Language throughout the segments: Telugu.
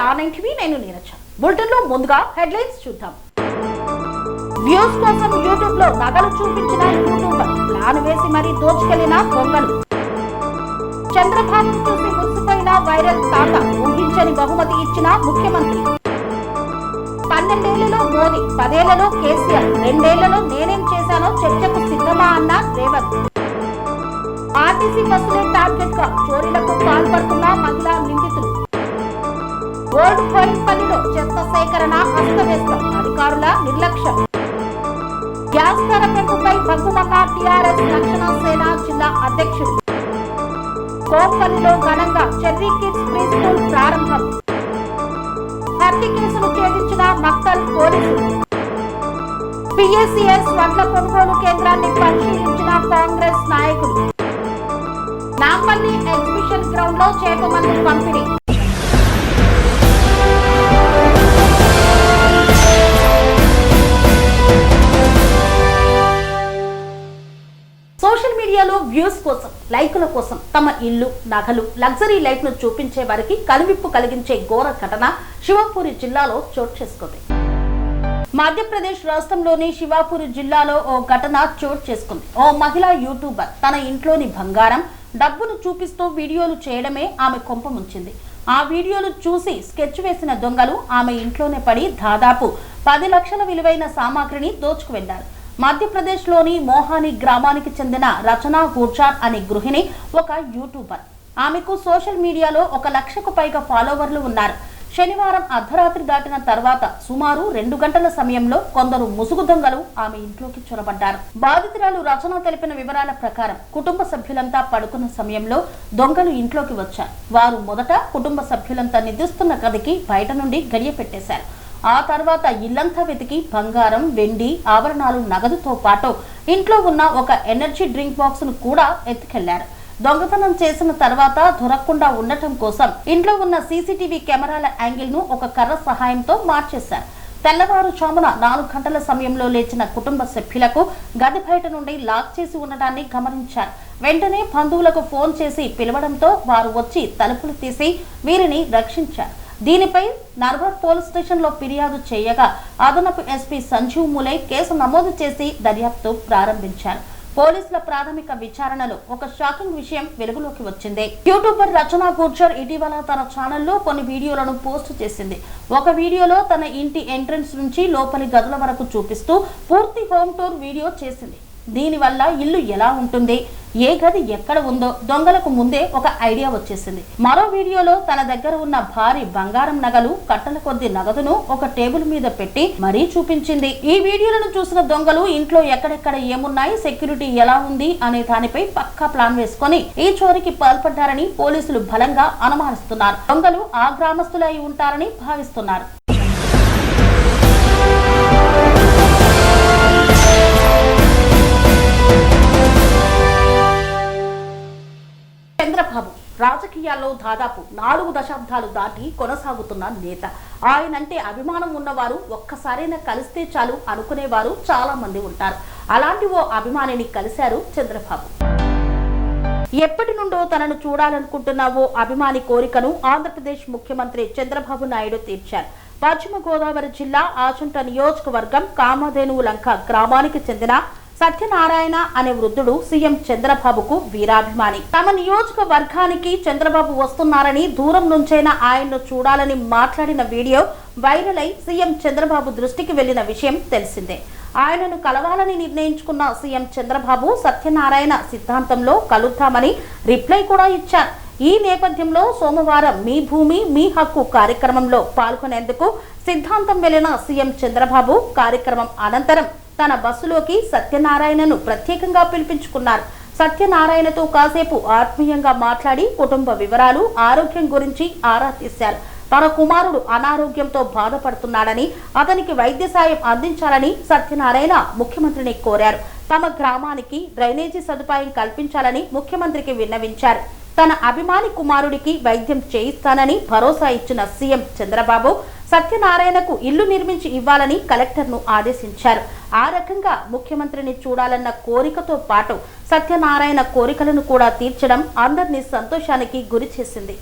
R9 టీవీ నేను నీరజ. బులెటిన్ లో ముందుగా హెడ్లైన్స్ చూద్దాం. వ్యూస్ కోసం యూట్యూబ్ లో నగలు చూపించిన యూట్యూబర్ ప్లాన్ వేసి మరీ దోచుకెళ్లిన దొంగలు. చంద్రబాబు చూసి మురిసిపోయిన వైరల్ తాత ఊహించని బహుమతి ఇచ్చిన ముఖ్యమంత్రి. 12 ఏళ్లలో మోదీ, 10 ఏళ్లలో కేసీఆర్, 2 ఏళ్లలో నేనేం చేశానో చర్చకు సిద్ధమా అన్న రేవంత్. ఆర్టీసీ బస్సులే టార్గెట్ గా చోరీలకు పాల్పడుతున్న మహిళా నిందితులు. ఓల్డ్ బోయిన్పల్లిలో చెత్త సేకరణ అస్తవ్యస్తం, అధికారుల నిర్లక్ష్యం. గ్యాస్ ధర పెంపుపై భగ్గుమన్న టీఆర్ఎస్ రక్షణ సేన జిల్లా అధ్యక్షుడు. కోంపల్లిలో ఘనంగా చెర్రీ కిడ్స్ ప్రీ స్కూల్ ప్రారంభం. హత్య కేసును ఛేదించిన నక్సల్ పోలీసులు. పిఎస్సిఎస్ వడ్ల కొనుగోలు కేంద్రాన్ని పరిశీలించిన కాంగ్రెస్ నాయకులు. నాంపల్లి ఎగ్జిబిషన్ గ్రౌండ్ లో చేపమందు పంపిణీ. సోషల్ మీడియాలో వ్యూస్ కోసం, లైకుల కోసం తమ ఇల్లు, నగలు, లగ్జరీ లైఫ్ ను చూపించే వారికి కనువిప్పు కలిగించే ఘోర ఘటన శివపూరి జిల్లాలో చోటు చేసుకుంది. మధ్యప్రదేశ్ రాష్ట్రంలోని శివపూరి జిల్లాలో ఓ ఘటన చోటు చేసుకుంది. ఓ మహిళా యూట్యూబర్ తన ఇంట్లోని బంగారం, డబ్బును చూపిస్తూ వీడియోలు చేయడమే ఆమె కొంప ముంచింది. ఆ వీడియోలు చూసి స్కెచ్ వేసిన దొంగలు ఆమె ఇంట్లోనే పడి దాదాపు 10 లక్షల విలువైన సామాగ్రిని దోచుకు వెళ్లారు. మధ్యప్రదేశ్ లోని మోహాని గ్రామానికి చెందిన రచనా గుర్జార్ అనే గృహిణి ఒక యూట్యూబర్. ఆమెకు సోషల్ మీడియాలో 1 లక్షకు పైగా ఫాలోవర్లు ఉన్నారు. శనివారం అర్ధరాత్రి దాటిన తర్వాత సుమారు 2 గంటల సమయంలో కొందరు ముసుగు దొంగలు ఆమె ఇంట్లోకి చొరబడ్డారు. బాధితురాలు రచన తెలిపిన వివరాల ప్రకారం కుటుంబ సభ్యులంతా పడుకున్న సమయంలో దొంగలు ఇంట్లోకి వచ్చారు. వారు మొదట కుటుంబ సభ్యులంతా నిద్రిస్తున్న గదికి బయట నుండి గడియ పెట్టేశారు. ఆ తర్వాత ఇల్లంతా వెతికి బంగారం, వెండి, ఆభరణాలు, నగదుతో పాటు ఇంట్లో ఉన్న ఒక ఎనర్జీ డ్రింక్ బాక్స్ ను కూడా ఎత్తుకెళ్లారు. దొంగతనం చేసిన తర్వాత దొరకకుండా ఉండటం కోసం ఇంట్లో ఉన్న సీసీటీవీ కెమెరాల యాంగిల్ ను ఒక కర్ర సహాయంతో మార్చేశారు. తెల్లవారుజామున 4 గంటల సమయంలో లేచిన కుటుంబ సభ్యులకు గది బయట నుండి లాక్ చేసి ఉండటాన్ని గమనించారు. వెంటనే బంధువులకు ఫోన్ చేసి పిలవడంతో వారు వచ్చి తలుపులు తీసి వీరిని రక్షించారు. దీనిపై నర్వర్ పోలీస్ స్టేషన్ లో ఫిర్యాదు చేయగా అదనపు ఎస్పీ సంజీవ్ మూలే కేసు నమోదు చేసి దర్యాప్తు ప్రారంభించారు. పోలీసుల ప్రాథమిక విచారణలో ఒక షాకింగ్ విషయం వెలుగులోకి వచ్చింది. యూట్యూబర్ రచనా గుర్జర్ ఇటీవల తన ఛానల్లో కొన్ని వీడియోలను పోస్ట్ చేసింది. ఒక వీడియోలో తన ఇంటి ఎంట్రన్స్ నుంచి లోపలి గదుల వరకు చూపిస్తూ పూర్తి హోమ్ టూర్ వీడియో చేసింది. దీనివల్ల ఇల్లు ఎలా ఉంటుంది, ఏ గది ఎక్కడ ఉందో దొంగలకు ముందే ఒక ఐడియా వచ్చేసింది. మరో వీడియోలో తన దగ్గర ఉన్న భారీ బంగారం నగలు, కట్టల కొద్ది నగదును ఒక టేబుల్ మీద పెట్టి మరీ చూపించింది. ఈ వీడియోలను చూసిన దొంగలు ఇంట్లో ఎక్కడెక్కడ ఏమున్నాయి, సెక్యూరిటీ ఎలా ఉంది అనే దానిపై పక్కా ప్లాన్ వేసుకొని ఈ చోరీకి పాల్పడ్డారని పోలీసులు బలంగా అనుమానిస్తున్నారు. దొంగలు ఆ గ్రామస్తులై ఉంటారని భావిస్తున్నారు. చంద్రబాబు రాజకీయాల్లో దాదాపు 4 దశాబ్దాలు దాటి కొనసాగుతున్న నేత. ఆయనంటే అభిమానం ఉన్నవారు ఒక్కసారైనా కలిస్తే చాలు అనుకునేవారు చాలా మంది ఉంటారు. అలాంటి ఓ అభిమానిని కలిశారు చంద్రబాబు. ఎప్పటి నుండో తనను చూడాలనుకుంటున్న ఓ అభిమాని కోరికను ఆంధ్రప్రదేశ్ ముఖ్యమంత్రి చంద్రబాబు నాయుడు తీర్చారు. పశ్చిమ గోదావరి జిల్లా ఆచంట నియోజకవర్గం కామధేనువులంక గ్రామానికి చెందిన సత్యనారాయణ అనే వృద్ధుడు సీఎం చంద్రబాబుకు వీరాభిమాని. తమ నియోజకవర్గానికి చంద్రబాబు వస్తున్నారని దూరం నుంచైనా ఆయన్ను చూడాలని మాట్లాడిన వీడియో వైరల్ అయి సీఎం చంద్రబాబు దృష్టికి వెళ్లిన విషయం తెలిసిందే. ఆయనను కలవాలని నిర్ణయించుకున్న సీఎం చంద్రబాబు సత్యనారాయణ సిద్ధాంతంలో కలుద్దామని రిప్లై కూడా ఇచ్చారు. ఈ నేపథ్యంలో సోమవారం మీ భూమి మీ హక్కు కార్యక్రమంలో పాల్గొనేందుకు సిద్ధాంతం వెళ్లిన సీఎం చంద్రబాబు కార్యక్రమం అనంతరం తన బస్సులోకి సత్యనారాయణను ప్రత్యేకంగా పిలిపించుకున్నారు. సత్యనారాయణతో కాసేపు ఆత్మీయంగా మాట్లాడి కుటుంబ వివరాలు, ఆరోగ్యం గురించి ఆరా తీశారు. తన కుమారుడు అనారోగ్యంతో బాధపడుతున్నాడని, అతనికి వైద్య సాయం అందించాలని సత్యనారాయణ ముఖ్యమంత్రిని కోరారు. తమ గ్రామానికి డ్రైనేజీ సదుపాయం కల్పించాలని ముఖ్యమంత్రికి విన్నవించారు. తన అభిమాని కుమారుడికి వైద్యం చేయిస్తానని భరోసా ఇచ్చిన సీఎం చంద్రబాబు సత్యనారాయణకు ఇల్లు నిర్మించి ఇవ్వాలని కలెక్టర్ను ఆదేశించారు. ఆ రకంగా ముఖ్యమంత్రిని చూడాలన్న కోరికతో పాటు సత్యనారాయణ కోరికలను కూడా తీర్చడం అందరినీ సంతోషానికి గురి చేసింది.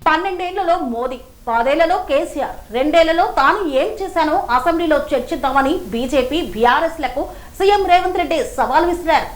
12 ఏళ్లలో మోదీ, 10 ఏళ్లలో కేసీఆర్, 2 ఏళ్లలో తాను ఏం చేశానో అసెంబ్లీలో చర్చిద్దామని బీజేపీ, బీఆర్ఎస్లకు సీఎం రేవంత్ రెడ్డి సవాల్ విసిరారు.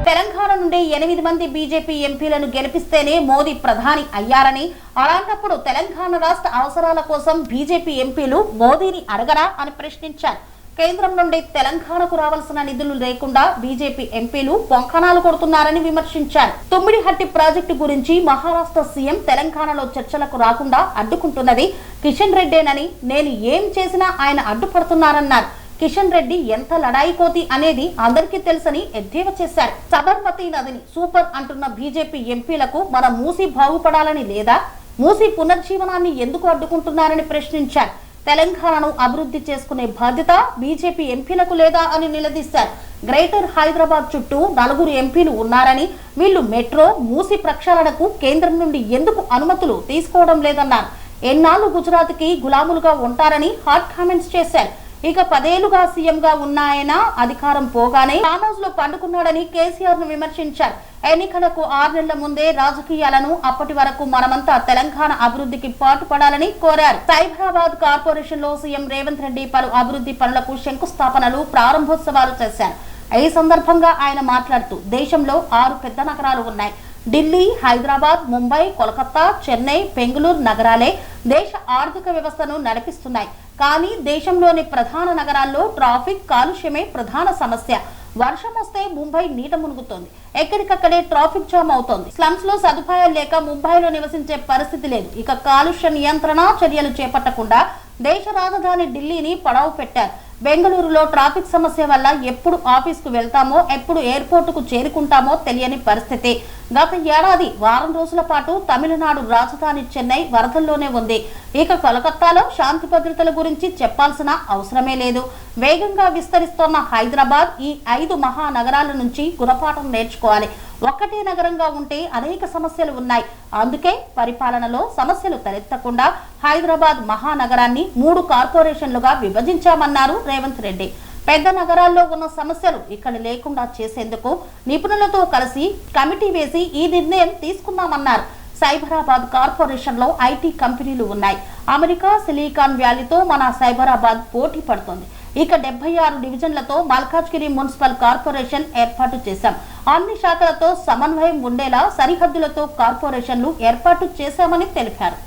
తెలంగాణ నుండి 8 మంది బీజేపీ ఎంపీలను గెలిపిస్తేనే మోదీ ప్రధాని అయ్యారని, అలాంటప్పుడు తెలంగాణ రాష్ట్ర అవసరాల కోసం బీజేపీ ఎంపీలు మోదీని అడగరా అని ప్రశ్నించారు. కేంద్రం నుండి తెలంగాణకు రావాల్సిన నిధులు లేకుండా బీజేపీ ఎంపీలు పొంకణాలు కొడుతున్నారని విమర్శించారు. తుమ్మిడిహట్టి ప్రాజెక్టు గురించి మహారాష్ట్ర సీఎం తెలంగాణలో చర్చలకు రాకుండా అడ్డుకుంటున్నది కిషన్ రెడ్డేనని, నేను ఏం చేసినా ఆయన అడ్డుపడుతున్నారన్నారు. కిషన్ రెడ్డి ఎంత లడాయి కోతి అనేది అందరికీ తెలుసని ఎద్దేవా చేశారు. సబర్మతి నదిని సూపర్ అంటున్న బీజేపీ ఎంపీలకు మన మూసి బాగుపడాలని లేదా, మూసి పునర్జీవనాన్ని ఎందుకు అడ్డుకుంటున్నారని ప్రశ్నించారు. తెలంగాణను అభివృద్ధి చేసుకునే బాధ్యత బీజేపీ ఎంపీలకు లేదా అని నిలదీశారు. గ్రేటర్ హైదరాబాద్ చుట్టూ 4 ఎంపీలు ఉన్నారని, వీళ్లు మెట్రో, మూసి ప్రక్షాళనకు కేంద్రం నుండి ఎందుకు అనుమతులు తీసుకోవడం లేదన్నారు. ఎన్నాళ్ళు గుజరాత్కి గులాములుగా ఉంటారని హాట్ కామెంట్స్ చేశారు. ఇక 10 ఏళ్లుగా సీఎంగా ఉన్న ఆయన అధికారం పోగానే ఫామ్ హౌస్ లో పండుకున్నాడని కేసీఆర్ ను విమర్శించారు. ఎన్నికలకు 6 నెలల ముందే రాజకీయాలను, అప్పటి వరకు మనమంతా తెలంగాణ అభివృద్ధికి పాటుపడాలని కోరారు. సైబరాబాద్ కార్పొరేషన్ లో సీఎం రేవంత్ రెడ్డి పలు అభివృద్ధి పనులకు శంకుస్థాపనలు, ప్రారంభోత్సవాలు చేశారు. ఈ సందర్భంగా ఆయన మాట్లాడుతూ, దేశంలో 6 పెద్ద నగరాలు ఉన్నాయి. ఢిల్లీ, హైదరాబాద్, ముంబై, కోల్కతా, చెన్నై, బెంగళూరు నగరాలే దేశ ఆర్థిక వ్యవస్థను నడిపిస్తున్నాయి. కానీ దేశంలోని ప్రధాన నగరాల్లో ట్రాఫిక్ కాలుష్యమే ప్రధాన సమస్య. వర్షం వస్తే ముంబై నీట మునుగుతోంది. ఎక్కడికక్కడే ట్రాఫిక్ జామ్ అవుతోంది. స్లమ్స్ లో సదుపాయాలు లేక ముంబైలో నివసించే పరిస్థితి లేదు. ఇక కాలుష్య నియంత్రణ చర్యలు చేపట్టకుండా దేశ రాజధాని ఢిల్లీని పడవ పెట్టారు. బెంగళూరులో ట్రాఫిక్ సమస్య వల్ల ఎప్పుడు ఆఫీస్కు వెళ్తామో, ఎప్పుడు ఎయిర్పోర్టుకు చేరుకుంటామో తెలియని పరిస్థితి. గత ఏడాది వారం రోజుల పాటు తమిళనాడు రాజధాని చెన్నై వరదల్లోనే ఉంది. ఇక కోలకత్తాలో శాంతి భద్రతల గురించి చెప్పాల్సిన అవసరమే లేదు. వేగంగా విస్తరిస్తోన్న హైదరాబాద్ ఈ 5 మహానగరాల నుంచి గుణపాఠం నేర్చుకోవాలి. ఒక్కటే నగరంగా ఉంటే అనేక సమస్యలు ఉన్నాయి. అందుకే పరిపాలనలో సమస్యలు తలెత్తకుండా హైదరాబాద్ మహానగరాన్ని 3 కార్పొరేషన్లుగా విభజించామన్నారు రేవంత్ రెడ్డి. పెద్ద నగరాల్లో ఉన్న సమస్యలు ఇక్కడ లేకుండా చేసేందుకు నిపుణులతో కలిసి కమిటీ వేసి ఈ నిర్ణయం తీసుకున్నామన్నారు. సైబరాబాద్ కార్పొరేషన్ లో ఐటీ కంపెనీలు ఉన్నాయి. అమెరికా సిలికాన్ వ్యాలీతో మన సైబరాబాద్ పోటీ పడుతోంది. ఇక 76 డివిజన్లతో మల్కాజ్గిరి మున్సిపల్ కార్పొరేషన్ ఏర్పాటు చేశాం. అన్ని శాఖలతో సమన్వయం ఉండేలా సరిహద్దులతో కార్పొరేషన్లు ఏర్పాటు చేశామని తెలిపారు.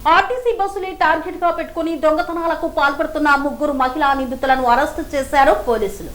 ఆర్టీసీ బస్సులే టార్గెట్ గా పెట్టుకుని దొంగతనాలకు పాల్పడుతున్న 3 మహిళా నిందితులను అరెస్టు చేశారు పోలీసులు.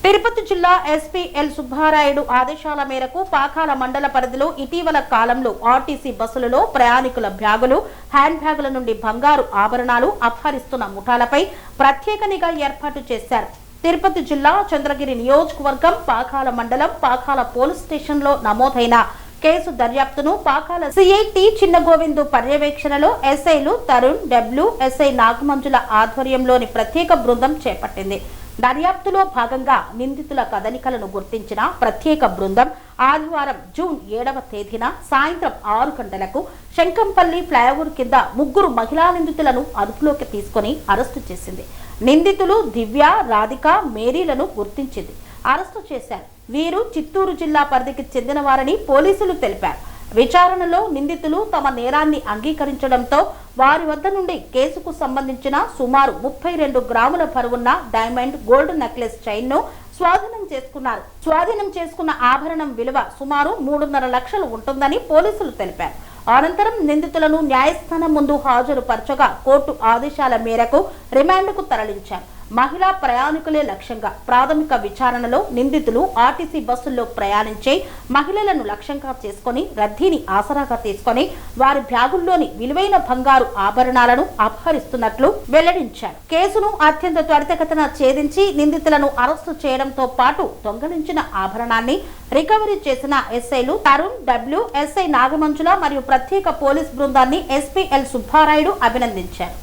తిరుపతి జిల్లా ఎస్పీ ఎల్ సుబ్బారాయుడు ఆదేశాల మేరకు పాకాల మండల పరిధిలో ఇటీవల కాలంలో ఆర్టీసీ బస్సులలో ప్రయాణికుల బ్యాగులు, హ్యాండ్ బ్యాగుల నుండి బంగారు ఆభరణాలు అపహరిస్తున్న ముఠాలపై ప్రత్యేక నిఘా ఏర్పాటు చేశారు. తిరుపతి జిల్లా చంద్రగిరి నియోజకవర్గం పాకాల మండలం పాకాల పోలీస్ స్టేషన్ లో నమోదైన కేసు దర్యాప్తును పాకాల సిఐ టి చిన్న గోవిందు పర్యవేక్షణలో ఎస్ఐలు తరుణ్, డబ్ల్యూ, ఎస్ఐ నాగమంజుల ఆధ్వర్యంలోని ప్రత్యేక బృందం చేపట్టింది. దర్యాప్తులో భాగంగా నిందితుల కదలికలను గుర్తించిన ప్రత్యేక బృందం ఆదివారం జూన్ 7వ తేదీన సాయంత్రం 6 గంటలకు శంకంపల్లి ఫ్లైఓవర్ కింద 3 మహిళా నిందితులను అదుపులోకి తీసుకుని అరెస్టు చేసింది. నిందితులు దివ్య, రాధిక, మేరీలను గుర్తించింది, అరెస్టు చేశారు. వీరు చిత్తూరు జిల్లా పరిధికి చెందిన వారని పోలీసులు తెలిపారు. విచారణలో నిందితులు తమ నేరాన్ని అంగీకరించడంతో వారి వద్ద నుండి కేసుకు సంబంధించిన సుమారు 32 గ్రాముల బరువున్న డైమండ్, గోల్డ్ నెక్లెస్ చైన్ ను స్వాధీనం చేసుకున్నారు. స్వాధీనం చేసుకున్న ఆభరణం విలువ సుమారు 3.5 లక్షలు ఉంటుందని పోలీసులు తెలిపారు. అనంతరం నిందితులను న్యాయస్థానం ముందు హాజరుపరచగా కోర్టు ఆదేశాల మేరకు రిమాండ్కు తరలించారు. మహిళా ప్రయాణికులే లక్ష్యంగా ప్రాథమిక విచారణలో నిందితులు ఆర్టీసీ బస్సుల్లో ప్రయాణించే మహిళలను లక్ష్యంగా చేసుకుని రద్దీని ఆసరాగా తీసుకుని వారి బ్యాగుల్లోని విలువైన బంగారు ఆభరణాలను అపహరిస్తున్నట్లు వెల్లడించారు. కేసును అత్యంత త్వరితగతిన ఛేదించి నిందితులను అరెస్టు చేయడంతో పాటు దొంగలించిన ఆభరణాన్ని రికవరీ చేసిన ఎస్ఐలు తరుణ్, డబ్ల్యూ, ఎస్ఐ నాగమంజుల మరియు ప్రత్యేక పోలీస్ బృందాన్ని ఎస్పీ ఎల్ సుబ్బారాయుడు అభినందించారు.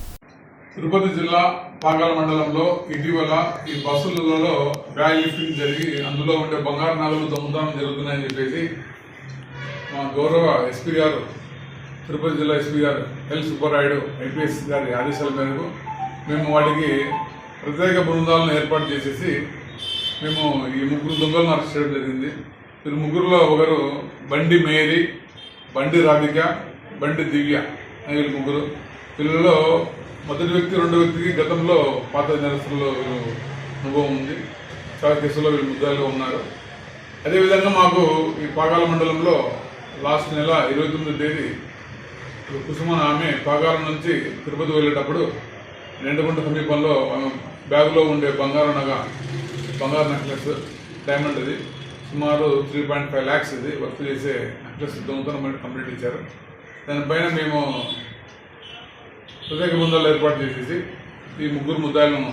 తిరుపతి జిల్లా పాకాల మండలంలో ఇటీవల ఈ బస్సులలో బ్యాగ్ లిఫ్టింగ్ జరిగి అందులో ఉండే బంగారు నగలు దొంగతనం జరుగుతున్నాయని చెప్పేసి మా గౌరవ ఎస్పీ గారు, తిరుపతి జిల్లా ఎస్పీ గారు ఎల్ సుబ్బారాయుడు ఐపీఎస్ గారి ఆదేశాల మేరకు మేము వాటికి ప్రత్యేక బృందాలను ఏర్పాటు చేసేసి మేము ఈ 3 దొంగలను అరెస్ట్ చేయడం జరిగింది. వీరు ముగ్గురులో ఒకరు బండి మేరీ, బండి రాధిక, బండి దివ్య అని వీళ్ళు ముగ్గురు. వీళ్ళలో మొదటి వ్యక్తి, రెండో వ్యక్తికి గతంలో పాత నేరస్తుల్లో అనుభవం ఉంది. చాలా కేసుల్లో వీళ్ళు ముద్దాయిలో ఉన్నారు. అదేవిధంగా మాకు ఈ పాగాల మండలంలో లాస్ట్ నెల 29వ తేదీ కుసుమన్ ఆమె పాగాల నుంచి తిరుపతి వెళ్ళేటప్పుడు నిండుగుంట సమీపంలో బ్యాగులో ఉండే బంగారు నెక్లెస్, డైమండ్ ఇది సుమారు 3.5 lakhs ఇది వర్క్ చేసే నెక్లెస్ దొంగతనం కంప్లీట్ ఇచ్చారు. దానిపైన మేము ప్రత్యేక బృందాలు ఏర్పాటు చేసేసి ఈ 3 ముద్దాయిలను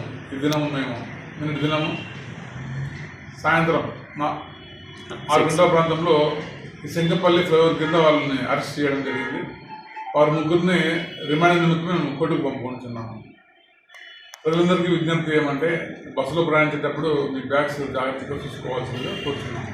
నిన్నటి దినము సాయంత్రం 6 గంటల ప్రాంతంలో ఈ శంకపల్లి ఫ్లైఓవర్ కింద వాళ్ళని అరెస్ట్ చేయడం జరిగింది. వారు 3 రిమాండ్ నిమిత్తం మేము కోర్టుకు పంపుకుంటున్నాము. ప్రజలందరికీ విజ్ఞప్తి ఏమంటే బస్సులో ప్రయాణించేటప్పుడు మీ బ్యాగ్స్ జాగ్రత్తగా చూసుకోవాల్సిందిగా కోరుతున్నాము.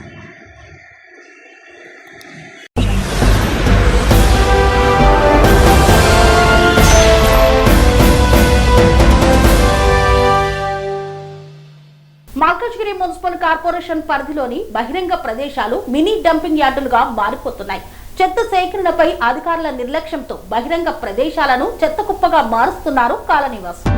మల్కాజ్గిరి మున్సిపల్ కార్పొరేషన్ పరిధిలోని బహిరంగ ప్రదేశాలు మినీ డంపింగ్ యార్డులుగా మారిపోతున్నాయి. చెత్త సేకరణపై అధికారుల నిర్లక్ష్యంతో బహిరంగ ప్రదేశాలను చెత్త కుప్పగా మారుస్తున్నారు కాలనీవాసులు.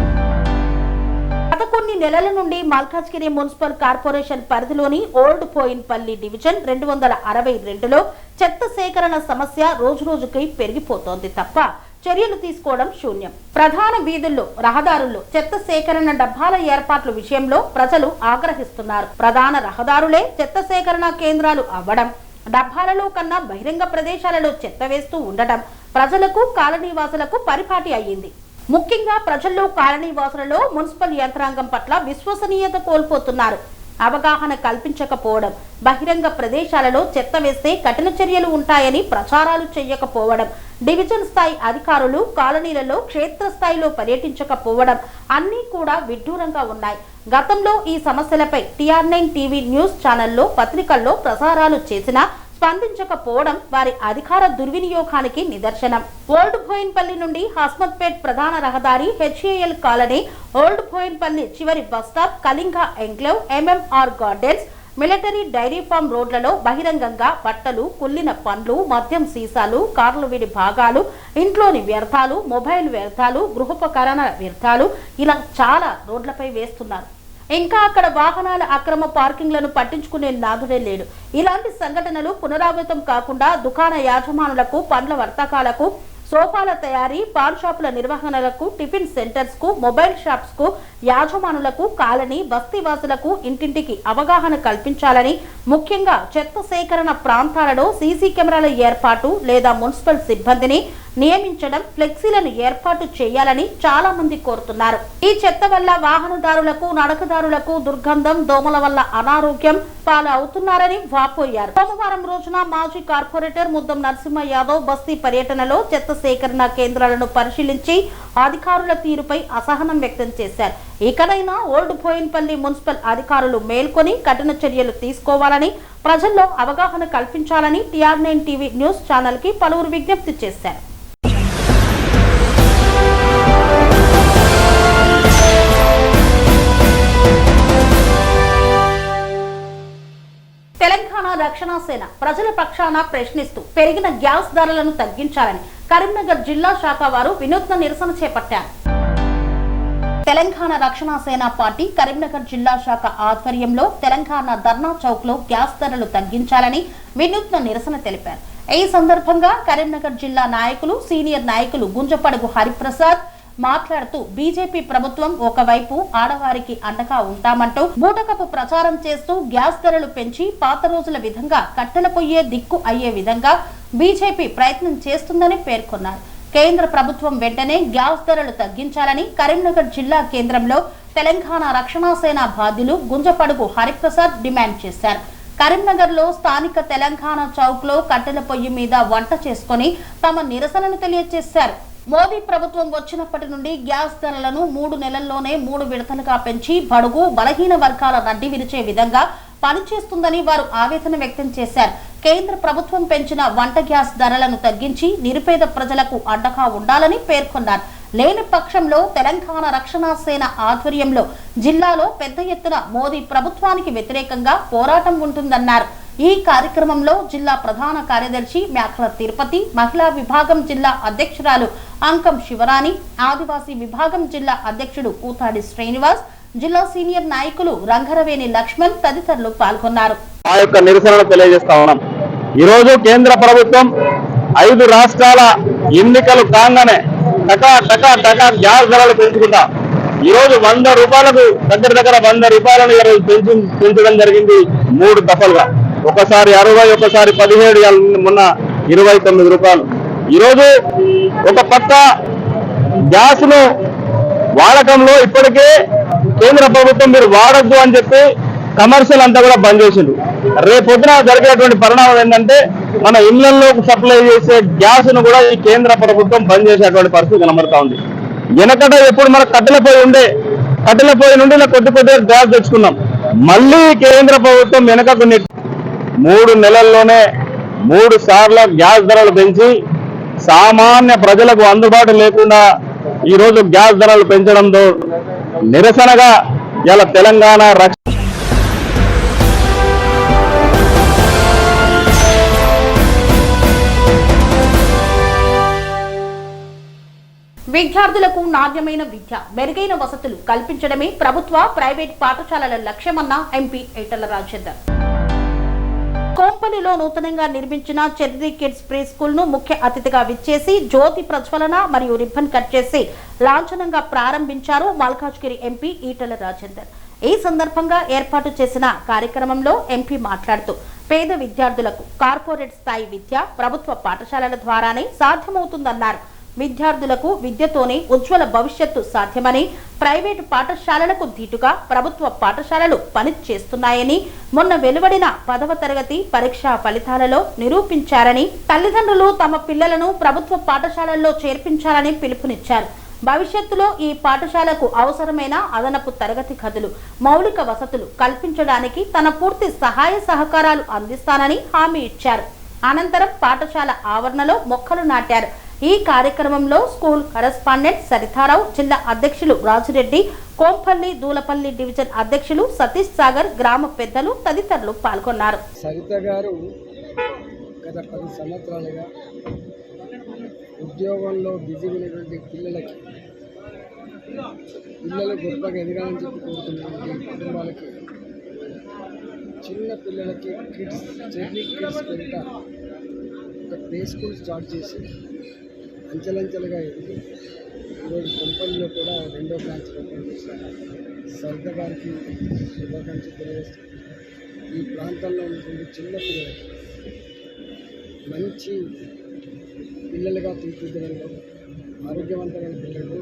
గత కొన్ని నెలల నుండి మల్కాజ్గిరి మున్సిపల్ కార్పొరేషన్ పరిధిలోని ఓల్డ్ పోయిన్పల్లి డివిజన్ 262లో చెత్త సేకరణ సమస్య రోజురోజుకి పెరిగిపోతోంది తప్ప చర్యలు తీసుకోవడం శూన్యం. ప్రధాన వీధుల్లో, రహదారుల్లో చెత్త సేకరణ డబ్బాల ఏర్పాట్ల విషయంలో ప్రజలు ఆగ్రహిస్తున్నారు. ప్రధాన రహదారులే చెత్త సేకరణ కేంద్రాలు అవ్వడం, డబ్బాలలో కన్నా బహిరంగ ప్రదేశాలలో చెత్త వేస్తూ ఉండటం ప్రజలకు, కాలనీవాసులకు పరిపాటి అయ్యింది. ముఖ్యంగా ప్రజల్లో, కాలనీవాసులలో మున్సిపల్ యంత్రాంగం పట్ల విశ్వసనీయత కోల్పోతున్నారు. అవగాహన కల్పించకపోవడం, బహిరంగ ప్రదేశాలలో చెత్త వేస్తే కఠిన చర్యలు ఉంటాయని ప్రచారాలు చేయకపోవడం, డివిజన్ స్థాయి అధికారులు కాలనీలలో క్షేత్రస్థాయిలో పర్యటించకపోవడం అన్నీ కూడా విడ్డూరంగా ఉన్నాయి. గతంలో ఈ సమస్యలపై TR9 టీవీ న్యూస్ ఛానల్లో, పత్రికల్లో ప్రసారాలు చేసినా స్పందించకపోవడం వారి అధికార దుర్వినియోగానికి నిదర్శనం. ఓల్డ్ బోయిన్పల్లి నుండి హస్మత్పేట్ ప్రధాన రహదారి, HAL కాలనీ, ఓల్డ్ బోయిన్పల్లి చివరి bus stop, Kalinga enclave, MMR gardens, military dairy farm రోడ్లలో బహిరంగంగా బట్టలు, కుళ్ళిన పండ్లు, మద్యం సీసాలు, కార్లు విడి భాగాలు, ఇంట్లోని వ్యర్థాలు, మొబైల్ వ్యర్థాలు, గృహోపకరణ వ్యర్థాలు ఇలా చాలా రోడ్లపై వేస్తున్నారు. ఇంకా అక్కడ వాహనాల అక్రమ పార్కింగ్లను పట్టించుకునే నాదుడే లేడు. ఇలాంటి సంఘటనలు పునరావృతం కాకుండా దుకాణ యాజమానులకు, పండ్ల వర్తకాలకు, సోఫాల తయారీ, పాన్ షాపుల నిర్వహణలకు, టిఫిన్ సెంటర్స్ కు, మొబైల్ షాప్స్ కు యాజమానులకు, కాలనీ బస్తీవాసులకు ఇంటింటికి అవగాహన కల్పించాలని, ముఖ్యంగా చెత్త సేకరణ ప్రాంతాలలో సీసీ కెమెరాల ఏర్పాటు లేదా మున్సిపల్ సిబ్బందిని నియమించడం, ఫ్లెక్సీలను ఏర్పాటు చేయాలని చాలా మంది కోరుతున్నారు. ఈ చెత్త వల్ల వాహనదారులకు, నడకదారులకు దుర్గంధం, దోమల వల్ల అనారోగ్యం పాలు అవుతున్నారని వాపోయారు. సోమవారం రోజున మాజీ కార్పొరేటర్ ముద్దం నరసింహ యాదవ్ బస్తీ పర్యటనలో చెత్త సేకరణ కేంద్రాలను పరిశీలించి అధికారుల తీరుపై అసహనం వ్యక్తం చేశారు. ఇకనైనా ఓల్డ్ బోయిన్పల్లి మున్సిపల్ అధికారులు మేల్కొని కఠిన చర్యలు తీసుకోవాలని, ప్రజల్లో అవగాహన కల్పించాలని TR9 టీవీ న్యూస్ ఛానల్ కి పలువురు విజ్ఞప్తి చేశారు. తెలంగాణ రక్షణ సేన ప్రజల పక్షాన ప్రశ్నిస్తూ పెరిగిన గ్యాస్ ధరలను తగ్గించాలని కరీంనగర్ జిల్లా శాఖ వారు వినూత్న నిరసన చేపట్టారు. తెలంగాణ రక్షణ సేన పార్టీ కరీంనగర్ జిల్లా శాఖ ఆధ్వర్యంలో తెలంగాణ ధర్నా చౌక్ లో గ్యాస్ ధరలు తగ్గించాలని వినూత్న నిరసన తెలిపారు. ఈ సందర్భంగా కరీంనగర్ జిల్లా నాయకులు, సీనియర్ నాయకులు గుంజపడుగు హరిప్రసాద్ మాట్లాడుతూ బీజేపీ ప్రభుత్వం ఒకవైపు ఆడవారికి అండగా ఉంటామంటూ బూటకపు ప్రచారం చేస్తూ గ్యాస్ ధరలు పెంచి పాత రోజుల విధంగా కట్టెల పొయ్యే దిక్కు అయ్యే విధంగా బీజేపీ ప్రయత్నం చేస్తుందని పేర్కొన్నారు. కేంద్ర ప్రభుత్వం వెంటనే గ్యాస్ ధరలు తగ్గించాలని కరీంనగర్ జిల్లా కేంద్రంలో తెలంగాణ రక్షణ సేన బాధ్యులు గుంజపడుగు హరిప్రసాద్ డిమాండ్ చేశారు. కరీంనగర్ లో స్థానిక తెలంగాణ చౌక్ లో కట్టెల పొయ్యి మీద వంట చేసుకుని తమ నిరసనను తెలియజేశారు. మోదీ ప్రభుత్వం వచ్చినప్పటి నుండి గ్యాస్ ధరలను 3 నెలల్లోనే 3 విడతలుగా పెంచి బడుగు, బలహీన వర్గాల నడ్డి విరిచే విధంగా పనిచేస్తుందని వారు ఆవేదన వ్యక్తం చేశారు. కేంద్ర ప్రభుత్వం పెంచిన వంట గ్యాస్ ధరలను తగ్గించి నిరుపేద ప్రజలకు అండగా ఉండాలని పేర్కొన్నారు. లేని పక్షంలో తెలంగాణ రక్షణ సేన ఆధ్వర్యంలో జిల్లాలో పెద్ద ఎత్తున మోదీ ప్రభుత్వానికి వ్యతిరేకంగా పోరాటం ఉంటుందన్నారు. ఈ కార్యక్రమంలో జిల్లా ప్రధాన కార్యదర్శి మేకల తిరుపతి, మహిళా విభాగం జిల్లా అధ్యక్షురాలు అంకం శివరాణి, ఆదివాసీ విభాగం జిల్లా అధ్యక్షుడు కూతాడి శ్రీనివాస్, జిల్లా సీనియర్ నాయకులు రంగరవేణి లక్ష్మణ్ తదితరులు పాల్గొన్నారు. ఆ యొక్క నిరసనలు తెలియజేస్తా ఉన్నాం. ఈరోజు కేంద్ర ప్రభుత్వం 5 రాష్ట్రాల ఎన్నికలు కాగానే టకా గ్యాస్ ధరలు పెంచుకుంటా ఈరోజు 100 రూపాయలకు దగ్గర 100 రూపాయలను ఈరోజు పెంచడం జరిగింది 3 దఫలుగా. ఒకసారి 60, ఒకసారి 17, మొన్న 29 రూపాయలు. ఈరోజు ఒక పక్క గ్యాస్ ను వాడకంలో ఇప్పటికే కేంద్ర ప్రభుత్వం మీరు వాడద్దు అని చెప్పి కమర్షియల్ అంతా కూడా బంద్ చేసిండు. రేపొద్దున జరిగేటువంటి పరిణామం ఏంటంటే మన ఇళ్లలో సప్లై చేసే గ్యాస్ ను కూడా ఈ కేంద్ర ప్రభుత్వం బంద్ చేసేటువంటి పరిస్థితి కనబడతా ఉంది. వెనకట ఎప్పుడు మనకు కట్టెల పొయ్యి నుండి కొద్దిగా గ్యాస్ తెచ్చుకున్నాం. మళ్ళీ కేంద్ర ప్రభుత్వం వెనకకు 3 నెలల్లోనే 3 సార్లు గ్యాస్ ధరలు పెంచి సామాన్య ప్రజలకు అందుబాటు లేకుండా ఈరోజు గ్యాస్ ధరలు పెంచడంతో నిరసనగా ఇలా తెలంగాణ విద్యార్థులకు నాణ్యమైన విద్య, మెరుగైన వసతులు కల్పించడమే ప్రభుత్వ, ప్రైవేట్ పాఠశాలల లక్ష్యమన్న ఎంపీ ఈటెల రాజేందర్. కోంపల్లిలో నూతనంగా నిర్మించిన చెర్రీ కిడ్స్ ప్రీ స్కూల్ ను ముఖ్య అతిథిగా విచ్చేసి జ్యోతి ప్రజ్వలన మరియు రిబ్బన్ కట్ చేసి లాంఛనంగా ప్రారంభించారు మల్కాజ్గిరి ఎంపీ ఈటెల రాజేందర్. ఈ సందర్భంగా ఏర్పాటు చేసిన కార్యక్రమంలో ఎంపీ మాట్లాడుతూ పేద విద్యార్థులకు కార్పొరేట్ స్థాయి విద్య ప్రభుత్వ పాఠశాలల ద్వారానే సాధ్యమవుతుందన్నారు. విద్యార్థులకు విద్యతోనే ఉజ్వల భవిష్యత్తు సాధ్యమని, ప్రైవేటు పాఠశాలలకు ధీటుగా ప్రభుత్వ పాఠశాలలు పనిచేస్తున్నాయని మొన్న వెలువడిన 10వ తరగతి పరీక్షా ఫలితాలలో నిరూపించారని, తల్లిదండ్రులు తమ పిల్లలను ప్రభుత్వ పాఠశాలల్లో చేర్పించాలని పిలుపునిచ్చారు. భవిష్యత్తులో ఈ పాఠశాలకు అవసరమైన అదనపు తరగతి గదులు, మౌలిక వసతులు కల్పించడానికి తన పూర్తి సహాయ సహకారాలు అందిస్తానని హామీ ఇచ్చారు. అనంతరం పాఠశాల ఆవరణలో మొక్కలు నాటారు. ఈ కార్యక్రమంలో స్కూల్ కరెస్పాండెంట్ సరితారావు, జిల్లా అధ్యక్షులు రాజిరెడ్డి, కోంపల్లి దూలపల్లి డివిజన్ అధ్యక్షులు సతీష్ సాగర్, గ్రామ పెద్దలు తదితరులు పాల్గొన్నారు. సరిత గారు గత 10 సంవత్సరాలుగా ఉద్యోగంలో బిజీ ఉన్నటువంటి పిల్లలు గొప్పగా ఎదగాలని చెప్పి కోరుతున్నటువంటి కుటుంబాలకి, చిన్న పిల్లలకి చెర్రీ కిడ్స్ పేరిట ఒక ప్లే స్కూల్ స్టార్ట్ చేసి అంచెలంచెలుగా ఎదిగి ఈరోజు కొంపల్లిలో కూడా 2వ బ్రాంచ్ ఓపెన్ చేశారు. సరిత గారికి శుభాకాంక్షలు తెలియజేస్తారు. ఈ ప్రాంతంలో ఉన్నటువంటి చిన్న పిల్లలకి మంచి పిల్లలుగా తీర్చిదిద్దడంలో, ఆరోగ్యవంతమైన పిల్లలు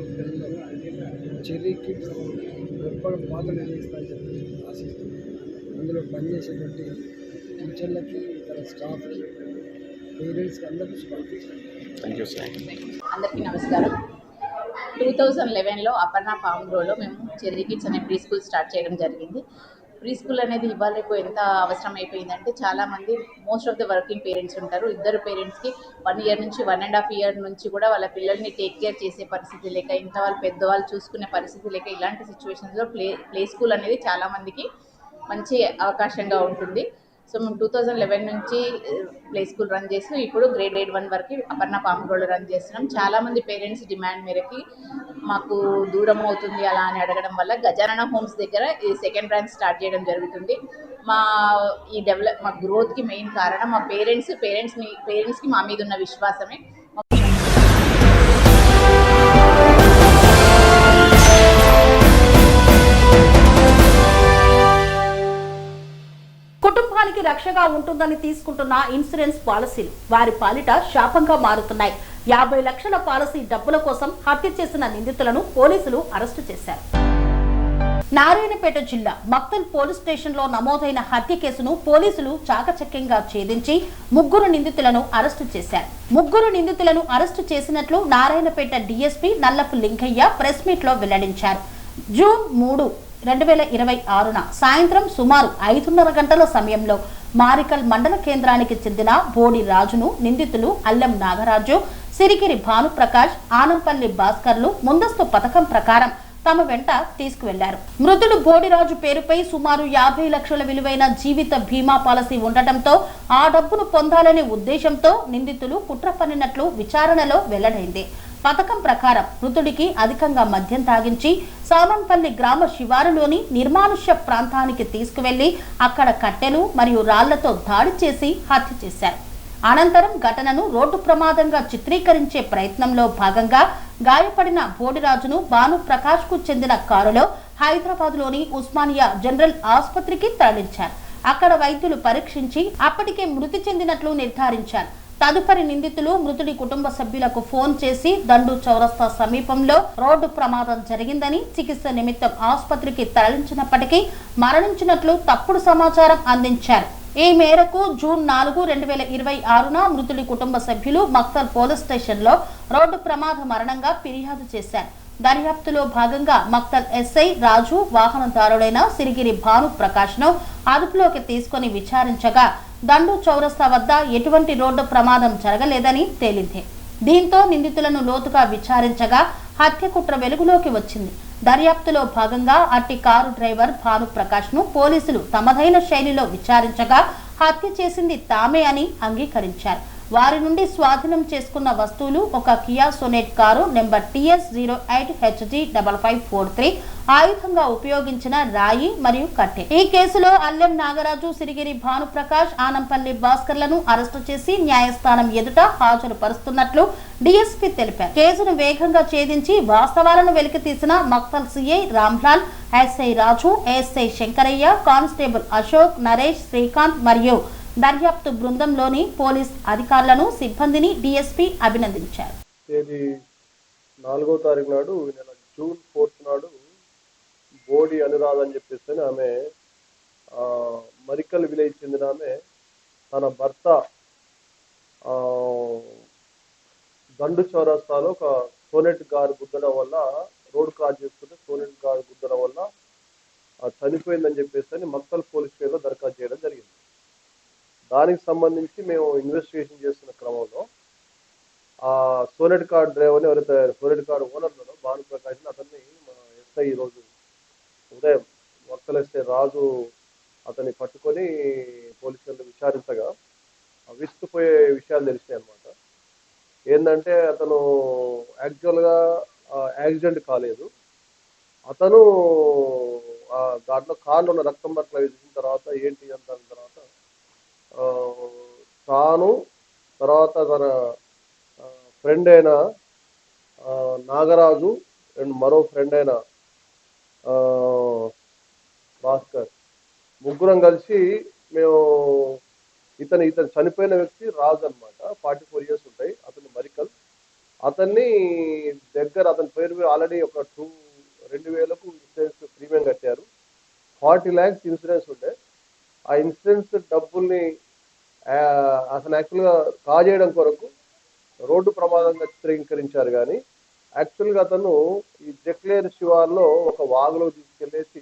చెర్రీ కిడ్స్ గొప్పగా పాత్ర నిర్వహిస్తారని చెప్పి ఆశిస్తుంది. అందులో పనిచేసేటువంటి టీచర్లకి, ఇతర స్టాఫ్కి, పేరెంట్స్కి అందరికీ శుభాకాంక్షలు. అందరికీ నమస్కారం. 2011లో అపర్ణ ఫామ్ గ్రోలో మేము చెర్రీ కిడ్స్ అనే ప్రీ స్కూల్ స్టార్ట్ చేయడం జరిగింది. ప్రీ స్కూల్ అనేది ఇవాళ రేపు ఎంత అవసరం అయిపోయిందంటే, చాలామంది most of the working parents ఉంటారు. ఇద్దరు పేరెంట్స్కి 1 ఇయర్ నుంచి 1.5 ఇయర్ నుంచి కూడా వాళ్ళ పిల్లల్ని టేక్ కేర్ చేసే పరిస్థితి లేక, ఇంత వాళ్ళు పెద్దవాళ్ళు చూసుకునే పరిస్థితి లేక, ఇలాంటి సిచ్యువేషన్స్లో ప్లే స్కూల్ అనేది చాలామందికి మంచి అవకాశంగా ఉంటుంది. సో మేము 2011 నుంచి ప్లే స్కూల్ రన్ చేస్తూ ఇప్పుడు గ్రేడ్ 1 వరకు అపర్ణ ఫామ్ గ్రోలో రన్ చేస్తున్నాం. చాలామంది పేరెంట్స్ డిమాండ్ మేరకి మాకు దూరం అవుతుంది అలా అని అడగడం వల్ల గజానన హోమ్స్ దగ్గర ఈ 2nd బ్రాంచ్ స్టార్ట్ చేయడం జరుగుతుంది. మా గ్రోత్కి మెయిన్ కారణం మా పేరెంట్స్కి మా మీద ఉన్న విశ్వాసమే. కుటుంబానికి రక్షగా ఉంటుందని తీసుకుంటున్న ఇన్సూరెన్స్ పాలసీలు వారి పాలిట శాపంగా మారుతున్నాయి. 50 లక్షల పాలసీ డబ్బుల కోసం హత్య చేసిన నిందితులను పోలీసులు అరెస్టు చేశారు. నారాయణపేట జిల్లా మక్తల్ పోలీస్ స్టేషన్ లో నమోదైన హత్య కేసును పోలీసులు చాకచక్యంగా ఛేదించి 3 నిందితులను అరెస్టు చేశారు. 3 నిందితులను అరెస్టు చేసినట్లు నారాయణపేట డీఎస్పీ నల్లపు లింగయ్య ప్రెస్ మీట్ లో వెల్లడించారు. జూన్ 3, 2026న సాయంత్రం సుమారు 5:30 గంటల సమయంలో మారికల్ మండల కేంద్రానికి చెందిన బోడి రాజును నిందితులు అల్లం నాగరాజు, సిరిగిరి భానుప్రకాష్, ఆనంపల్లి భాస్కర్లు ముందస్తు పథకం ప్రకారం తమ వెంట తీసుకువెళ్లారు. మృతుడు బోడిరాజు పేరుపై సుమారు 50 లక్షల విలువైన జీవిత బీమా పాలసీ ఉండటంతో ఆ డబ్బును పొందాలనే ఉద్దేశంతో నిందితులు కుట్ర పన్నినట్లు విచారణలో వెల్లడైంది. పథకం ప్రకారం మృతుడికి అధికంగా మద్యం తాగించి సామన్పల్లి గ్రామ శివారులోని నిర్మానుష్య ప్రాంతానికి తీసుకువెళ్లి అక్కడ కట్టెలు మరియు రాళ్లతో దాడి చేసి హత్య చేశారు. అనంతరం ఘటనను రోడ్డు ప్రమాదంగా చిత్రీకరించే ప్రయత్నంలో భాగంగా గాయపడిన బోడిరాజును భానుప్రకాష్ కు చెందిన కారులో హైదరాబాద్లోని ఉస్మానియా జనరల్ ఆసుపత్రికి తరలించారు. అక్కడ వైద్యులు పరీక్షించి అప్పటికే మృతి చెందినట్లు నిర్ధారించారు. తదుపరి నిందితులు మృతుడి కుటుంబ సభ్యులకు ఫోన్ చేసి దండు చౌరస్తా సమీపంలో రోడ్డు ప్రమాదం జరిగిందని, చికిత్స నిమిత్తం ఆసుపత్రికి తరలించినప్పటికీ మరణించినట్లు తప్పుడు సమాచారం అందించారు. ఈ మేరకు జూన్ 4, 2026న మృతుడి కుటుంబ సభ్యులు మక్తల్ పోలీస్ స్టేషన్లో రోడ్డు ప్రమాద మరణంగా ఫిర్యాదు చేశారు. దర్యాప్తులో భాగంగా మక్తల్ ఎస్ఐ రాజు వాహనదారుడైన సిరిగిరి భానుప్రకాష్ ను అదుపులోకి తీసుకుని విచారించగా దండు చౌరస్తా వద్ద ఎటువంటి రోడ్డు ప్రమాదం జరగలేదని తేలింది. దీంతో నిందితులను లోతుగా విచారించగా హత్య కుట్ర వెలుగులోకి వచ్చింది. దర్యాప్తులో భాగంగా అట్టి కారు డ్రైవర్ భానుప్రకాష్ ను పోలీసులు తమదైన శైలిలో విచారించగా హత్య చేసింది తామే అని అంగీకరించారు. వారి నుండి స్వాధీనం చేసుకున్న వస్తువులు ఒక Kia Sonet car number TS08HG5543, ఆయుధంగా ఉపయోగించిన రాయి మరియు కట్టె. ఈ కేసులో అల్లెం నాగరాజు, సిరిగిరి భానుప్రకాష్, ఆనంపల్లి భాస్కర్లను అరెస్టు చేసి న్యాయస్థానం ఎదుట హాజరుపరుస్తున్నట్లు డీఎస్పీ తెలిపారు. కేసును వేగంగా ఛేదించి వాస్తవాలను వెలికితీసిన మక్తల్ సిఐ రామ్లాల్, ఎస్ఐ రాజు, ఎస్ఐ శంకరయ్య, కానిస్టేబుల్ అశోక్, నరేష్, శ్రీకాంత్ మరియు దర్యాప్తు బృందంలోని పోలీస్ అధికారులను, సిబ్బందిని డీఎస్పీ అభినందించారు. తేదీ 4వ తారీఖు నాడు జూన్ 4 నాడు బోడి అనురాధ అని చెప్పేసి ఆమె మరికల్ విలేజ్ చెందిన ఆమె తన భర్త దండు చౌరస్తాలో ఒక సోనెట్ కారు గుద్దడం వల్ల, రోడ్ క్రాస్ చేస్తుంటే సోనెట్ కారు గుద్దడం వల్ల చనిపోయిందని చెప్పేసి మక్తల్ పోలీస్ స్టేషన్లో దరఖాస్తు చేయడం జరిగింది. దానికి సంబంధించి మేము ఇన్వెస్టిగేషన్ చేస్తున్న క్రమంలో ఆ సోనెట్ కార్ డ్రైవర్ని, ఎవరైతే సోనెట్ కార్ ఓనర్లో భానుప్రకాష్ అతన్ని మన ఎస్ఐ ఈరోజు ఉదయం మక్తల్ ఎస్ఐ రాజు అతన్ని పట్టుకొని పోలీస్ స్టేషన్లో విచారించగా విస్తుపోయే విషయాలు తెలిసినాయి అన్నమాట. ఏంటంటే అతను యాక్చువల్గా యాక్సిడెంట్ కాలేదు. అతను దాంట్లో కార్లో ఉన్న రక్తం బట్టలు చూసిన తర్వాత ఏంటి అంత తర్వాత తాను తర్వాత తన ఫ్రెండ్ అయిన నాగరాజు అండ్ మరో ఫ్రెండ్ అయిన భాస్కర్ ముగ్గురం కలిసి మేము ఇతను చనిపోయిన వ్యక్తి రాజు అన్నమాట. 44 years ఉంటాయి. అతను మరికల్. అతన్ని అతని పేరు ఆల్రెడీ ఒక 2,000కు ఇన్సూరెన్స్ ప్రీమియం కట్టారు. 40 lakhs ఇన్సూరెన్స్ ఉండే. ఆ ఇన్సూరెన్స్ డబ్బుల్ని అసలు యాక్చువల్గా కాజేయడం కొరకు రోడ్డు ప్రమాదంగా చిత్రీకరించారు. కానీ యాక్చువల్గా అతను ఈ జక్లేర్ శివార్లో ఒక వాగులో తీసుకెళ్లేసి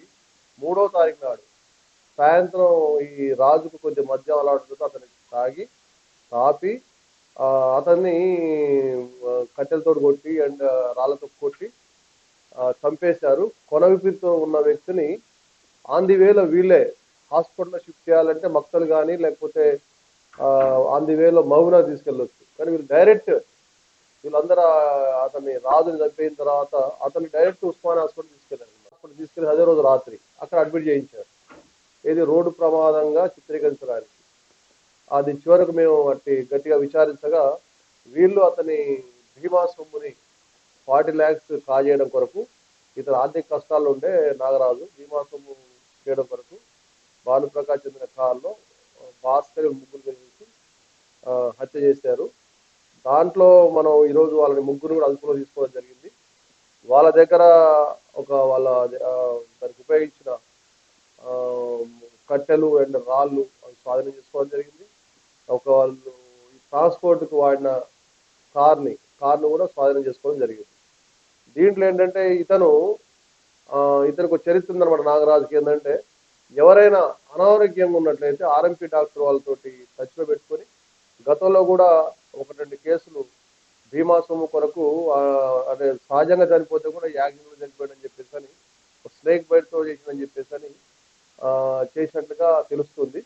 3వ తారీఖు నాడు సాయంత్రం ఈ రాజుకు కొంచెం మద్యం అలవాటు అతనికి తాపి అతన్ని కట్టెలతో కొట్టి అండ్ రాళ్లతో కొట్టి చంపేశారు. కొనవిపితో ఉన్న వ్యక్తిని ఆన్ ది వేలో వీళ్ళే హాస్పిటల్లో షిఫ్ట్ చేయాలంటే మక్తలు కానీ లేకపోతే ఆన్ ది వేలో మహబూనా తీసుకెళ్ళొచ్చు. కానీ వీళ్ళందరూ అతన్ని రాజుని చంపిన తర్వాత అతన్ని డైరెక్ట్ ఉస్మాన్ హాస్పిటల్ తీసుకెళ్ళి అదే రోజు రాత్రి అక్కడ అడ్మిట్ చేయించారు. ఇది రోడ్డు ప్రమాదంగా చిత్రీకరించడానికి. అది చివరకు మేము గట్టిగా విచారించగా వీళ్ళు అతని బీమా సొమ్ముని 40 lakhs కాజేయడం కొరకు, ఇతను ఆర్థిక కష్టాల్లో ఉండే నాగరాజు బీమా సొమ్ము చేయడం కొరకు భానుప్రకాష్ చెందిన కారులో భాస్కర్ ముగ్గురు కలిసి హత్య చేశారు. దాంట్లో మనం ఈరోజు వాళ్ళని ముగ్గురు కూడా అదుపులో తీసుకోవడం జరిగింది. వాళ్ళ దగ్గర దానికి ఉపయోగించిన కట్టెలు అండ్ రాళ్ళు స్వాధీనం చేసుకోవడం జరిగింది. వాళ్ళు ట్రాన్స్పోర్ట్కి వాడిన కార్ను కూడా స్వాధీనం చేసుకోవడం జరిగింది. దీంట్లో ఏంటంటే ఇతనికి ఒక చరిత్ర ఉందన్నమాట. నాగరాజుకి ఏంటంటే ఎవరైనా అనారోగ్యంగా ఉన్నట్లయితే ఆర్ఎంపీ డాక్టర్ వాళ్ళతోటి టచ్లో పెట్టుకొని గతంలో కూడా 1-2 కేసులు బీమా సొమ్ము కొరకు అదే సహజంగా చనిపోతే కూడా యాక్సిడెంట్లో చనిపోయాడని చెప్పేసి అని స్నేక్ బైట్తో చేసిందని చెప్పేసి అని చేసినట్లుగా తెలుస్తుంది.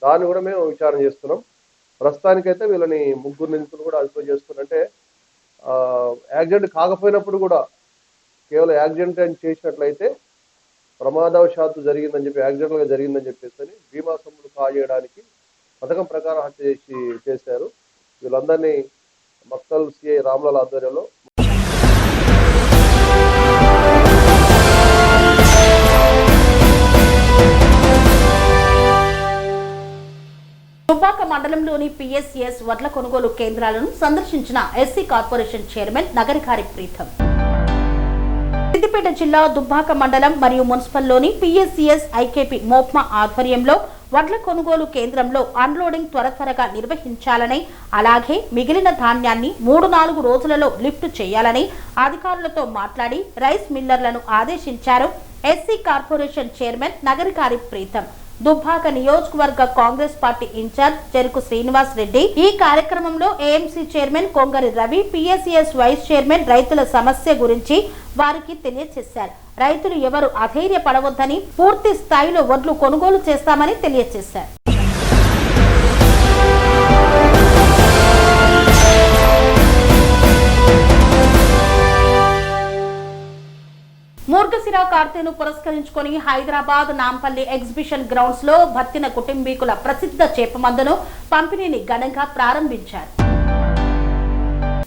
దాన్ని కూడా మేము విచారణ చేస్తున్నాం. ప్రస్తుతానికైతే వీళ్ళని ముగ్గురు నిందితులు కూడా అదుపులో చేస్తున్నంటే యాక్సిడెంట్ కాకపోయినప్పుడు కూడా కేవలం యాక్సిడెంట్ అని చేసినట్లయితే ప్రమాదవశాత్తు జరిగిందని చెప్పి యాక్సిడెంట్గా జరిగిందని చెప్పేసి అని బీమా సొమ్ములు కాజేయడానికి పథకం ప్రకారం హత్య చేశారు. వీళ్ళందరినీ మక్తల్ సిఐ రామ్లాల్ ఆధ్వర్యంలో దుబ్బాక మండలంలోని పిఎస్సిఎస్ వడ్ల కొనుగోలు కేంద్రాలను సందర్శించిన SC corporation chairman Nagarikari Preetham. Siddipet జిల్లా దుబ్బాక మండలం మరియు మున్సిపల్లోని పిఎస్సిఎస్ ఐకేపీ మోప్మా ఆధ్వర్యంలో వడ్ల కొనుగోలు కేంద్రంలో అన్లోడింగ్ త్వరగా నిర్వహించాలని, అలాగే మిగిలిన ధాన్యాన్ని 3-4 రోజులలో లిఫ్ట్ చేయాలని అధికారులతో మాట్లాడి రైస్ మిల్లర్లను ఆదేశించారు SC corporation chairman Nagarikari Preetham. Dubbaka నియోజకవర్గ కాంగ్రెస్ పార్టీ ఇన్ఛార్జ్ చెరుకు శ్రీనివాస్ రెడ్డి ఈ కార్యక్రమంలో AMC chairman Kongari Ravi, PSCS vice chairman రైతుల సమస్య గురించి వారికి తెలియజేశారు. రైతులు ఎవరు అధైర్యపడవద్దని, పూర్తి స్థాయిలో వడ్లు కొనుగోలు చేస్తామని తెలియజేశారు. మూర్గశిర కార్తెను పురస్కరించుకొని హైదరాబాద్ నాంపల్లి ఎగ్జిబిషన్ గ్రౌండ్స్ లో భత్తిన కుటుంబీకుల ప్రసిద్ధ చేపమందును పంపిణీని ఘనంగా ప్రారంభించారు.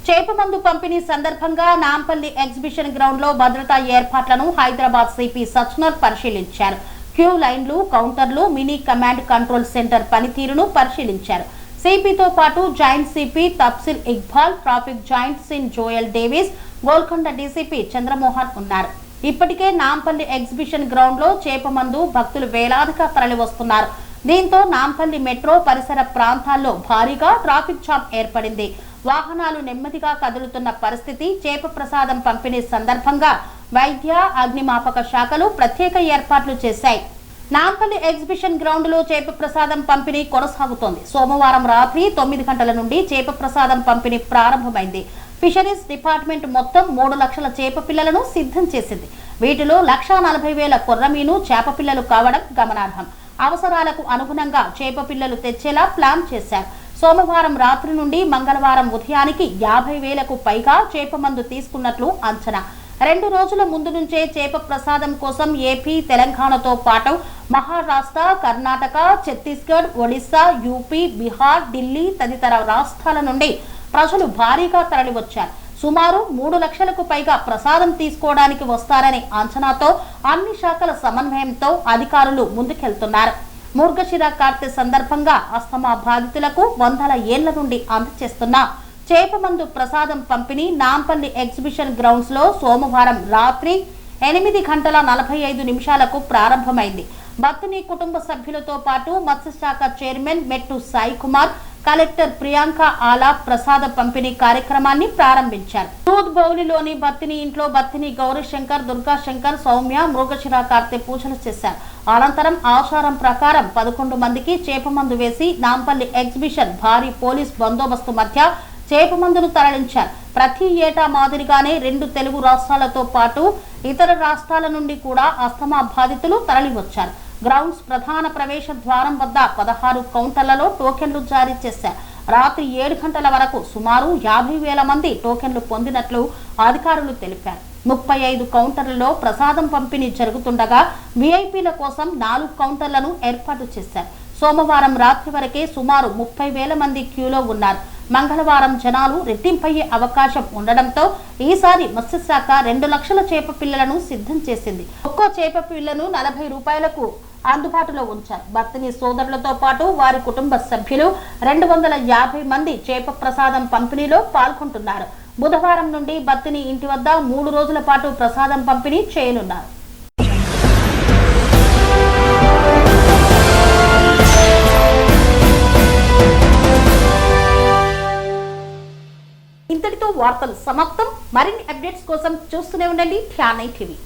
చేపమందు పంపిణీ సందర్భంగా నాంపల్లి ఎగ్జిబిషన్ గ్రౌండ్ లో భద్రతా ఏర్పాట్లను హైదరాబాద్ సిపి సజ్జనర్ పరిశీలించారు. క్యూ లైన్లు, కౌంటర్లు, మినీ కమాండ్ కంట్రోల్ సెంటర్ పనితీరును పరిశీలించారు. సిపితో పాటు joint CP Tafsil Iqbal, traffic joint సిన్ Joel Davis, Golconda DCP Chandramohan ఉన్నారు. ఇప్పటికే నాంపల్లి ఎగ్జిబిషన్ గ్రౌండ్ లో చేపమందు భక్తులు వేలాదిగా తరలి వస్తున్నారు. దీంతో నాంపల్లి మెట్రో పరిసర ప్రాంతాల్లో భారీగా ట్రాఫిక్ జామ్ ఏర్పడింది. వాహనాలు నెమ్మదిగా కదులుతున్న పరిస్థితి. చేప ప్రసాదం పంపిణీ సందర్భంగా వైద్య, అగ్నిమాపక శాఖలు ప్రత్యేక ఏర్పాట్లు చేశాయి. నాంపల్లి ఎగ్జిబిషన్ గ్రౌండ్ లో చేప ప్రసాదం పంపిణీ కొనసాగుతోంది. సోమవారం రాత్రి 9 గంటల నుండి చేప ప్రసాదం పంపిణీ ప్రారంభమైంది. ఫిషరీస్ డిపార్ట్మెంట్ మొత్తం 3 లక్షల చేప పిల్లలను సిద్ధం చేసింది. వీటిలో 1,40,000 కొర్రమీను చేప పిల్లలు కావడం గమనార్హం. అవసరాలకు అనుగుణంగా చేప పిల్లలు తెచ్చేలా ప్లాన్ చేశారు. సోమవారం రాత్రి నుండి మంగళవారం ఉదయానికి 50,000కు పైగా చేప మందు తీసుకున్నట్లు అంచనా. 2 రోజుల ముందు నుంచే చేప ప్రసాదం కోసం ఏపీ, తెలంగాణతో పాటు మహారాష్ట్ర, కర్ణాటక, ఛత్తీస్గఢ్, ఒడిశా, యూపీ, బీహార్, ఢిల్లీ తదితర రాష్ట్రాల నుండి ప్రజలు భారీగా తరలివచ్చారు. సుమారు 3 లక్షలకు పైగా ప్రసాదం తీసుకోవడానికి వస్తారనే అంచనాతో అన్ని శాఖల సమన్వయంతో అధికారులు ముందుకెళ్తున్నారు. మూర్గశిర కార్తె సందర్భంగా అస్తమా బాధితులకు 100 ఏళ్ల నుండి అందజేస్తున్న చేపమందు ప్రసాదం పంపిణీ నాంపల్లి ఎగ్జిబిషన్ గ్రౌండ్స్ లో సోమవారం రాత్రి 8:45 ప్రారంభమైంది. భక్తుని కుటుంబ సభ్యులతో పాటు మత్స్యశాఖ చైర్మన్ మెట్టు సాయి కుమార్, కలెక్టర్ ప్రియాంక ఆలా ప్రసాద పంపిణీ కార్యక్రమాన్ని ప్రారంభించారు. దూద్ బౌలిలోని బత్తిని ఇంట్లో బత్తిని గౌరీశంకర్, దుర్గాశంకర్, సౌమ్య మృగశిర కార్తె పూజలు చేశారు. అనంతరం ఆచారం ప్రకారం 11 మందికి చేపమందు వేసి నాంపల్లి ఎగ్జిబిషన్ భారీ పోలీస్ బందోబస్తు మధ్య చేపమందును తరలించారు. ప్రతి ఏటా మాదిరిగానే 2 తెలుగు రాష్ట్రాలతో పాటు ఇతర రాష్ట్రాల నుండి కూడా అస్తమా బాధితులు తరలివచ్చారు. గ్రౌండ్స్ ప్రధాన ప్రవేశ ద్వారం వద్ద 16 కౌంటర్లలో టోకెన్లు జారీ చేశారు. రాత్రి 7 గంటల వరకు సుమారు 50,000 మంది టోకెన్లు పొందినట్లు అధికారులు తెలిపారు. 35 కౌంటర్లలో ప్రసాదం పంపిణీ జరుగుతుండగా వీఐపీల కోసం 4 కౌంటర్లను ఏర్పాటు చేశారు. సోమవారం రాత్రి వరకే సుమారు 30,000 మంది క్యూలో ఉన్నారు. మంగళవారం జనాలు రెట్టింపయ్యే అవకాశం ఉండడంతో ఈసారి మత్స్యశాఖ 2 లక్షల చేప పిల్లలను సిద్ధం చేసింది. ఒక్కో చేప పిల్లను 40 రూపాయలకు అందుబాటులో ఉంచారు. భర్తని సోదరులతో పాటు వారి కుటుంబ సభ్యులు 250 మంది చేప ప్రసాదం పంపిణీలో పాల్గొంటున్నారు. బుధవారం నుండి భర్తని ఇంటి వద్ద 3 రోజుల పాటు ప్రసాదం పంపిణీ చేయనున్నారు. ఇంతటితో వార్తలు సమాప్తం. మరిన్ని అప్డేట్స్ కోసం చూస్తూనే ఉండండి ధ్యాన్ టీవీ.